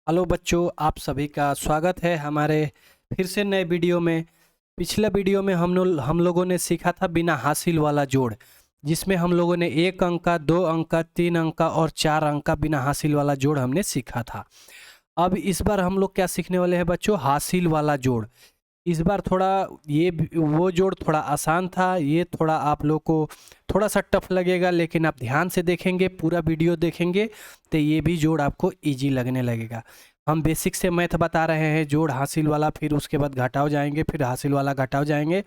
Hello बच्चों, आप सभी का स्वागत है हमारे फिर से नए वीडियो में। पिछले वीडियो में हम लोगों ने सीखा था बिना हासिल वाला जोड़, जिसमें हम लोगों ने 1 अंक का, 2 अंक का, 3 अंक का और 4 अंक का बिना हासिल वाला जोड़ हमने सीखा था। अब इस बार हम लोग क्या सीखने वाले हैं बच्चों? हासिल वाला जोड़। इस बार थोड़ा वो जोड़ थोड़ा आसान था, ये थोड़ा आप लोग को थोड़ा सा टफ लगेगा, लेकिन आप ध्यान से देखेंगे, पूरा वीडियो देखेंगे तो ये भी जोड़ आपको इजी लगने लगेगा। हम बेसिक से मैथ बता रहे हैं, जोड़ हासिल वाला, फिर उसके बाद घटाव जाएंगे, फिर हासिल वाला घटाव जाएंगे।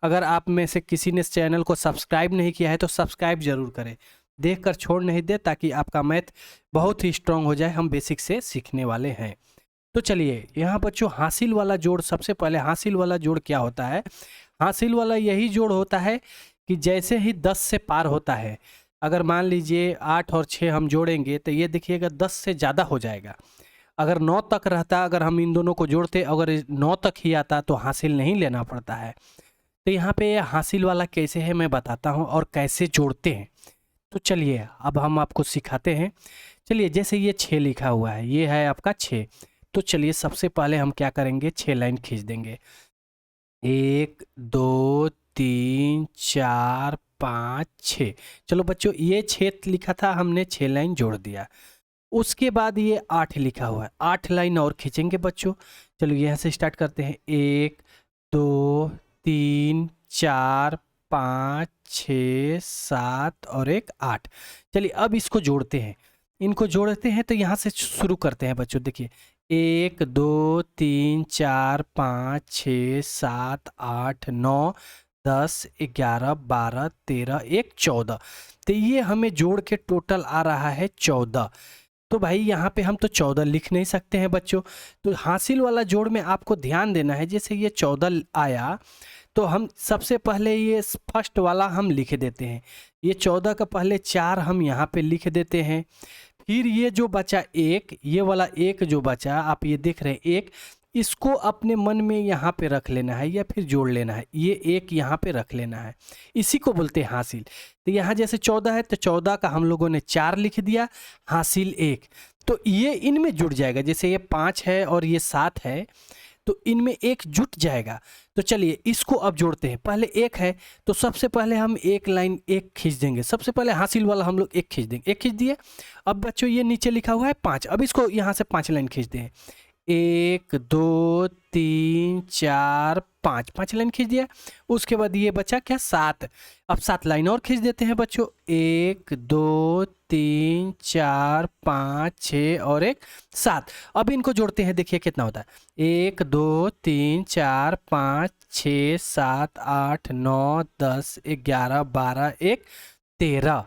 अगर आप में से किसी ने इस चैनल को सब्सक्राइब नहीं किया है तो सब्सक्राइब जरूर करें, देख कर छोड़ नहीं दे, ताकि आपका मैथ बहुत ही स्ट्रांग हो जाए। हम बेसिक से सीखने वाले हैं। तो चलिए यहाँ बच्चों, हासिल वाला जोड़, सबसे पहले हासिल वाला जोड़ क्या होता है? हासिल वाला यही जोड़ होता है कि जैसे ही 10 से पार होता है, अगर मान लीजिए 8 और 6 हम जोड़ेंगे तो ये देखिएगा 10 से ज़्यादा हो जाएगा। अगर 9 तक रहता, अगर हम इन दोनों को जोड़ते, अगर 9 तक ही आता तो हासिल नहीं लेना पड़ता है। तो यहाँ पे हासिल वाला कैसे है मैं बताता हूँ और कैसे जोड़ते हैं। तो चलिए अब हम आपको सिखाते हैं। चलिए, जैसे ये 6 लिखा हुआ है, ये है आपका 6। तो चलिए सबसे पहले हम क्या करेंगे, 6 लाइन खींच देंगे। 1 2 3 4 5 6। चलो बच्चों, ये 6 लिखा था, हमने 6 लाइन जोड़ दिया। उसके बाद ये 8 लिखा हुआ है, 8 लाइन और खींचेंगे बच्चों। चलो यहाँ से स्टार्ट करते हैं। 1 2 3 4 5 6 7 और एक 8। चलिए अब इसको जोड़ते हैं। इनको जोड़ते हैं तो यहाँ से शुरू करते हैं बच्चों। देखिए 1 2 3 4 5 6 7 8 9 10 11 12 13 1 14। तो ये हमें जोड़ के टोटल आ रहा है 14। तो भाई यहाँ पे हम तो 14 लिख नहीं सकते हैं बच्चों। तो हासिल वाला जोड़ में आपको ध्यान देना है। जैसे ये 14 आया तो हम सबसे पहले ये फर्स्ट वाला हम लिख देते हैं। ये 14 का पहले 4 हम यहाँ पे लिख देते हैं। फिर ये जो बचा 1, ये वाला 1 जो बचा, आप ये देख रहे हैं 1, इसको अपने मन में यहाँ पे रख लेना है या फिर जोड़ लेना है। ये 1 यहाँ पे रख लेना है, इसी को बोलते हैं हासिल। तो यहाँ जैसे 14 है तो 14 का हम लोगों ने 4 लिख दिया, हासिल 1। तो ये इनमें जुड़ जाएगा। जैसे ये 5 है और ये 7 है तो इनमें 1 जुट जाएगा। तो चलिए इसको अब जोड़ते हैं। पहले 1 है तो सबसे पहले हम एक लाइन 1 खींच देंगे। सबसे पहले हासिल वाला हम लोग 1 खींच देंगे। 1 खींच दिए। अब बच्चों ये नीचे लिखा हुआ है 5, अब इसको यहाँ से 5 लाइन खींचते हैं। 1 2 3 4 5, 5 लाइन खींच दिया। उसके बाद ये बचा क्या, 7। अब 7 लाइन और खींच देते हैं बच्चों। 1 2 3 4 5 6 और एक 7। अब इनको जोड़ते हैं, देखिए कितना होता है। 1 2 3 4 5 6 7 8 9 10 11 12 1 13।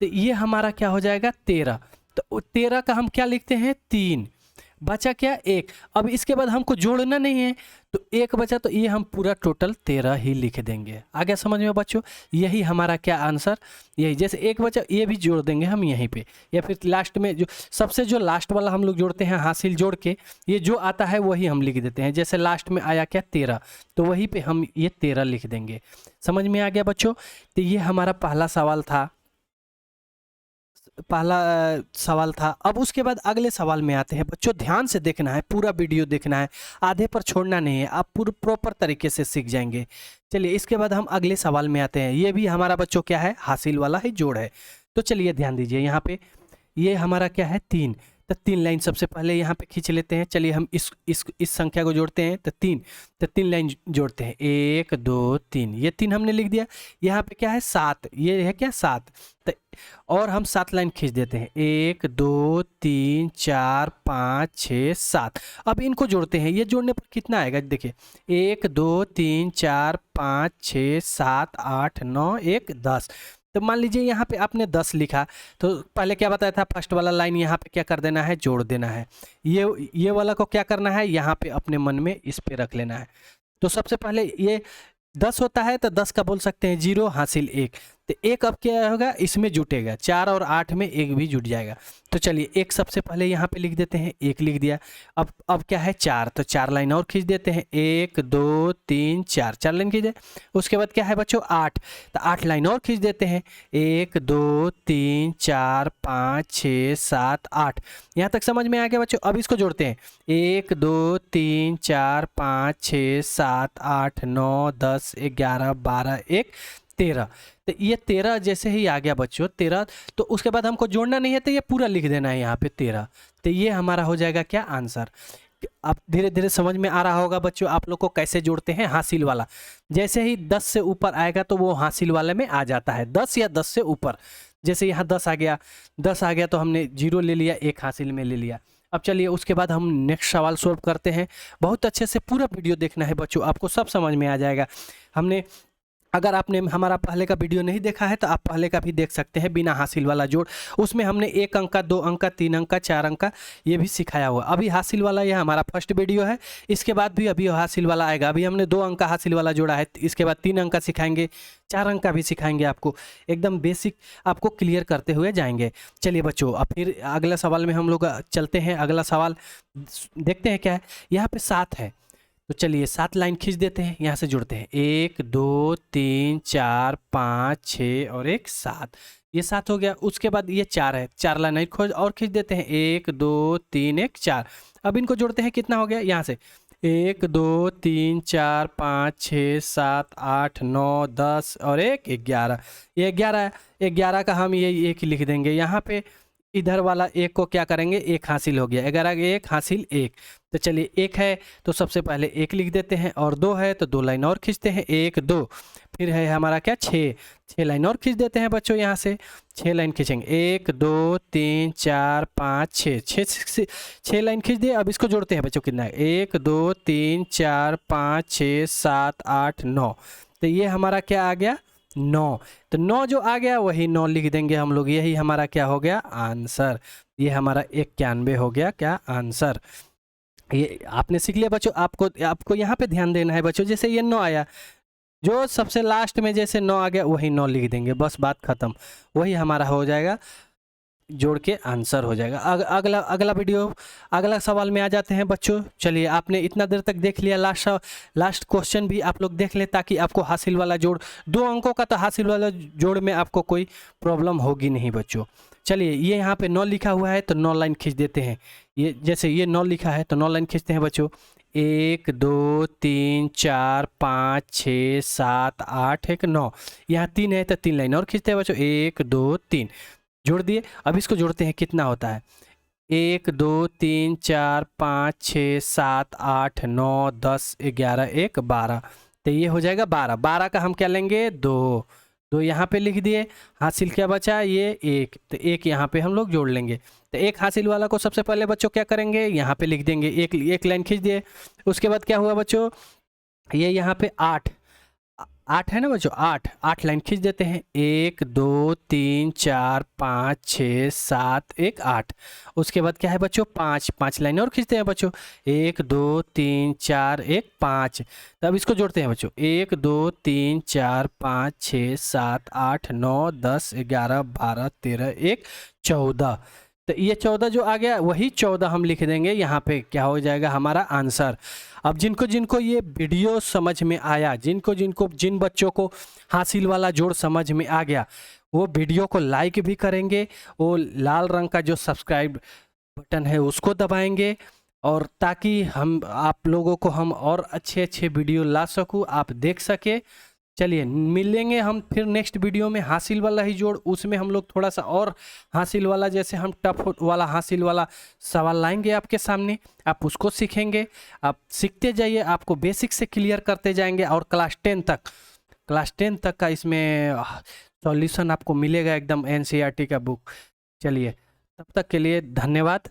तो ये हमारा क्या हो जाएगा, 13। तो 13 का हम क्या लिखते हैं, 3। बचा क्या, 1। अब इसके बाद हमको जोड़ना नहीं है तो 1 बचा, तो ये हम पूरा टोटल 13 ही लिख देंगे। आ गया समझ में बच्चों? यही हमारा क्या आंसर, यही। जैसे 1 बचा, ये भी जोड़ देंगे हम यहीं पे, या फिर लास्ट में जो सबसे जो लास्ट वाला हम लोग जोड़ते हैं हासिल जोड़ के, ये जो आता है वही हम लिख देते हैं। जैसे लास्ट में आया क्या, 13, तो वहीं पे हम ये 13 लिख देंगे। समझ में आ गया बच्चों? तो ये हमारा पहला सवाल था, पहला सवाल था। अब उसके बाद अगले सवाल में आते हैं बच्चों। ध्यान से देखना है, पूरा वीडियो देखना है, आधे पर छोड़ना नहीं है, आप पूरे प्रॉपर तरीके से सीख जाएंगे। चलिए इसके बाद हम अगले सवाल में आते हैं। ये भी हमारा बच्चों क्या है, हासिल वाला ही जोड़ है। तो चलिए ध्यान दीजिए, यहाँ पे ये हमारा क्या है, 3। तो 3 लाइन सबसे पहले यहाँ पे खींच लेते हैं। चलिए हम इस संख्या को जोड़ते हैं। तो 3, तो 3 लाइन जोड़ते हैं। 1 2 3, ये 3 हमने लिख दिया। यहाँ पे क्या है, 7, ये है क्या, 7। तो और हम 7 लाइन खींच देते हैं। 1 2 3 4 5 6 7। अब इनको जोड़ते हैं। ये जोड़ने पर कितना आएगा, देखिए 1 2 3 4 5 6 7 8 9 1 10। तो मान लीजिए यहाँ पे आपने 10 लिखा, तो पहले क्या बताया था, फर्स्ट वाला लाइन यहाँ पे क्या कर देना है, जोड़ देना है। ये वाला को क्या करना है, यहाँ पे अपने मन में इस पे रख लेना है। तो सबसे पहले ये 10 होता है तो 10 का बोल सकते हैं 0, हासिल 1। तो एक अब क्या होगा, इसमें जुटेगा, 4 और 8 में एक भी जुट जाएगा। तो चलिए एक सबसे पहले यहाँ पे लिख देते हैं, एक लिख दिया। अब क्या है 4, तो 4 लाइन और खींच देते हैं, 1 2 3 4, 4 लाइन खींच दे। उसके बाद क्या है बच्चों 8, तो 8 लाइन और खींच देते हैं, 1 2 3 4 5 6 7 8। यहाँ तक समझ में आ गया बच्चों। अब इसको जोड़ते हैं, 1 2 3 4 5 6 7 8 9 10 11 12 1 13। तो ये 13 जैसे ही आ गया बच्चों 13, तो उसके बाद हमको जोड़ना नहीं है, तो ये पूरा लिख देना है यहाँ पे 13। तो ये हमारा हो जाएगा क्या आंसर। अब धीरे धीरे समझ में आ रहा होगा बच्चों आप लोग को कैसे जोड़ते हैं हासिल वाला। जैसे ही 10 से ऊपर आएगा तो वो हासिल वाले में आ जाता है, 10 या 10 से ऊपर। जैसे यहाँ 10 आ गया, 10 आ गया तो हमने 0 ले लिया, एक हासिल में ले लिया। अब चलिए उसके बाद हम नेक्स्ट सवाल सॉल्व करते हैं। बहुत अच्छे से पूरा वीडियो देखना है बच्चों, आपको सब समझ में आ जाएगा। हमने, अगर आपने हमारा पहले का वीडियो नहीं देखा है तो आप पहले का भी देख सकते हैं, बिना हासिल वाला जोड़। उसमें हमने 1 अंक का, 2 अंक का, 3 अंक का, 4 अंक का ये भी सिखाया हुआ। अभी हासिल वाला यह हमारा फर्स्ट वीडियो है, इसके बाद भी अभी हासिल वाला आएगा। अभी हमने 2 अंक का हासिल वाला जोड़ा है, इसके बाद 3 अंक का सिखाएंगे, 4 अंक का भी सिखाएंगे आपको। एकदम बेसिक आपको क्लियर करते हुए जाएंगे। चलिए बच्चों अब फिर अगला सवाल में हम लोग चलते हैं। अगला सवाल देखते हैं क्या है। यहाँ पे 7 है, तो चलिए 7 लाइन खींच देते हैं, यहाँ से जुड़ते हैं, 1 2 3 4 5 6 और 1 7। ये 7 हो गया। उसके बाद ये 4 है, 4 लाइन और खींच देते हैं, 1 2 3 1 4। अब इनको जोड़ते हैं, कितना हो गया यहाँ से 1 2 3 4 5 6 7 8 9 10 और 1 11। ये 11 है, 11 का हम ये एक ही लिख देंगे यहाँ पे। इधर वाला एक को क्या करेंगे, एक हासिल हो गया, 11 एक हासिल 1। तो चलिए 1 है तो सबसे पहले 1 लिख देते हैं, और 2 है तो 2 लाइन और खींचते हैं, 1 2। फिर है हमारा क्या 6 लाइन और खींच देते हैं बच्चों, यहाँ से 6 लाइन खींचेंगे, 1 2 3 4 5 6 लाइन खींच दिए। अब इसको जोड़ते हैं बच्चों, कितना है 1 2 3 4 5 6 7 8 9। तो ये हमारा क्या आ गया 9। तो 9 जो आ गया वही 9 लिख देंगे हम लोग, यही हमारा क्या हो गया आंसर। ये हमारा 91 हो गया क्या आंसर। ये आपने सीख लिया बच्चों। आपको यहाँ पे ध्यान देना है बच्चों। जैसे ये 9 आया, जो सबसे लास्ट में जैसे 9 आ गया वही 9 लिख देंगे, बस बात खत्म। वही हमारा हो जाएगा, जोड़ के आंसर हो जाएगा। अगला वीडियो, अगला सवाल में आ जाते हैं बच्चों। चलिए आपने इतना देर तक देख लिया, लास्ट क्वेश्चन भी आप लोग देख लें, ताकि आपको हासिल वाला जोड़ 2 अंकों का, तो हासिल वाला जोड़ में आपको कोई प्रॉब्लम होगी नहीं बच्चों। चलिए ये यहाँ पे 9 लिखा हुआ है तो 9 लाइन खींच देते हैं। ये जैसे ये 9 लिखा है तो 9 लाइन खींचते हैं बच्चों, 1 2 3 4 5 6 7 8 1 9। यहाँ 3 है तो 3 लाइन और खींचते हैं बच्चों, 1 2 3 जोड़ दिए। अब इसको जोड़ते हैं, कितना होता है 1 2 3 4 5 6 7 8 9 10 11 1 12। तो ये हो जाएगा 12। 12 का हम क्या लेंगे 2 यहाँ पे लिख दिए। हासिल क्या बचा ये 1, तो 1 यहाँ पे हम लोग जोड़ लेंगे। तो 1 हासिल वाला को सबसे पहले बच्चों क्या करेंगे, यहाँ पे लिख देंगे, एक लाइन खींच दिए। उसके बाद क्या हुआ बच्चों, ये यहाँ पे 8 है ना बच्चों, 8 लाइन खींच देते हैं, 1 2 3 4 5 6 7 1 8। उसके बाद क्या है बच्चों 5 लाइन और खींचते हैं बच्चों, 1 2 3 4 1 5। तब इसको जोड़ते हैं बच्चों, 1 2 3 4 5 6 7 8 9 10 11 12 13 1 14। तो ये 14 जो आ गया वही 14 हम लिख देंगे यहाँ पे, क्या हो जाएगा हमारा आंसर। अब जिनको जिनको ये वीडियो समझ में आया, जिन बच्चों को हासिल वाला जोड़ समझ में आ गया, वो वीडियो को लाइक भी करेंगे, वो लाल रंग का जो सब्सक्राइब बटन है उसको दबाएंगे, और ताकि हम आप लोगों को हम और अच्छे वीडियो ला सकूँ, आप देख सके। चलिए मिलेंगे हम फिर नेक्स्ट वीडियो में हासिल वाला ही जोड़। उसमें हम लोग थोड़ा सा और हासिल वाला, जैसे हम टफ वाला हासिल वाला सवाल लाएंगे आपके सामने, आप उसको सीखेंगे। आप सीखते जाइए, आपको बेसिक से क्लियर करते जाएंगे, और क्लास 10 तक का इसमें सॉल्यूशन आपको मिलेगा एकदम, NCERT का बुक। चलिए तब तक के लिए धन्यवाद।